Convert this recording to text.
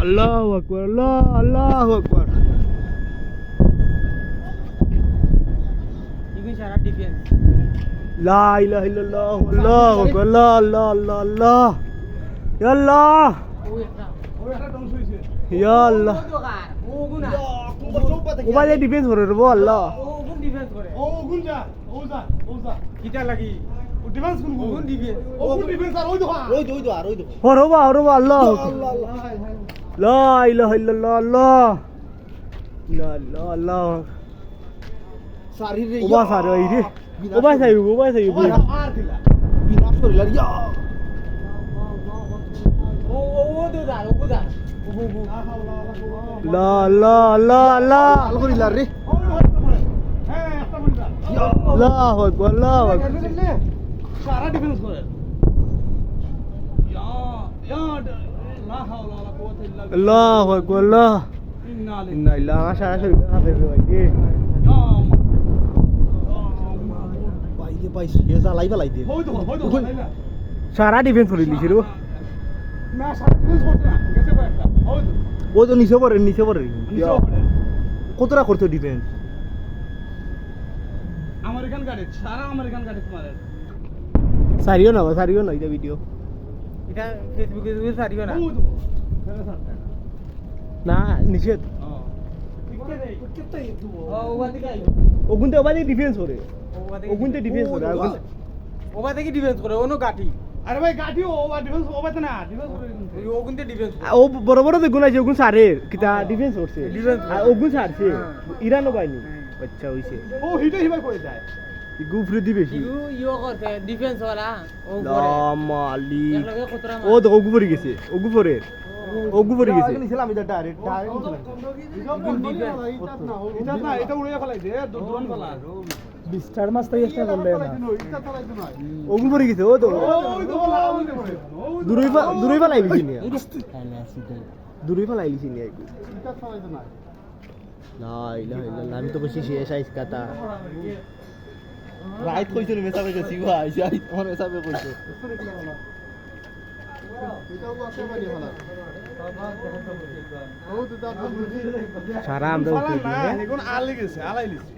আল্লাহু আকবার, আল্লাহু আকবার। ইগু সারা ডিফেন্স লা ইলাহা ইল্লাল্লাহ, আল্লাহু আকবার, আল্লাহ আল্লাহ আল্লাহ আল্লাহ, ইয়া আল্লাহ, ও একটা ধ্বংস হইছে ইয়া আল্লাহ। ও দোকান ও গুনা মোবাইলে ডিফেন্স করে রে আল্লাহ। ও গুন ডিফেন্স করে ও গুন যা ও যা কিটা লাগি ও ডিফেন্স কোন ও গুন ডিফেন্স ও গুন ডিফেন্স আর ওই দোকান হরবা আল্লাহু আকবার, লা ইলাহা ইল্লাল্লাহ, আল্লাহ লা ইলাহা আল্লাহ। সারিরে ওবা সারে ওই রে, ওবা সাইবো আর দিলা বিনাশ করিলা ইয়া ও দোকান ও গুদা লা লা লা লা আল করিলা রে হ্যাঁ একটা বলি যা আল্লাহু আকবার, আল্লাহু আকবার। সারা ডিফেন্স করে ইয়া লা হাওলা ওয়ালা কুওয়াতা ইল্লা বিল্লাহ আল্লাহু আকবার, আল্লাহ ইন্না লিল্লাহি ইন্না ইলাইহি আশা হাতে ভাই কে বাইরে বাইরে এ জ্বালাই বালাই দে হই তো লাইলা সারা ডিফেন্স করে দিছি রে। না সারা ডিফেন্স করতে না গেছে ভাই একটা হই তো ও তো নিচে পড়ে নিচে পড়ে কতটা করছো ডিফেন্স? আমেরিকান গাড়ি সারা আমেরিকান গাড়ি তোমার সারিও না এটা ভিডিও এটা ফেসবুকে তুমি সারিও না হই তো ফেলে সারতে না নিষেধ। ও ওবা থেকে আইবো ওগুনতে ওবাদি ডিফেন্স করে, ওবা থেকে ওগুনতে ডিফেন্স করে। ওবা থেকে ডিফেন্স করে ওনো গাঠি আরে ভাই গাড়ি ও ডিফেন্স ও বাতে না ডিফেন্স করে ও গুনতে ডিফেন্স ও বড় বড় যে গুণ আছে ওগুন সারের কিতা ডিফেন্স করছে, Defense আর ওগুন সারছে ইরানও পায়নি। আচ্ছা হইছে ও হিটে হিবাই করে যায় গুফরে দিবে বেশি। ইগু ইও করতে ডিফেন্স ওয়ালা ও করে লামালি একলগে খতরা ও তো ওগু পড়ে গেছে, ওগু পড়ে গেছে। নিছিলাম এটা ডাইরেক্ট এটা না এটা উড়ে ফেলাই দে দুরন ফেলা 20টার মাছ তাই একটা করলে না, ওগু পড়ে গেছে। ও তো দূরই ফেলাই লিছি নিয়া, দূরই ফেলাই লিছি নিয়া। লা ইলাহা ইল্লাল্লাহ, আমি তো বসে শেষ আইস কাতা রাইট কইছো নি মেসাবে গেছি ভাই যাই আমার মেসাবে কইছো সারা আমরা এখন আলাই গেছে আলাই লিছে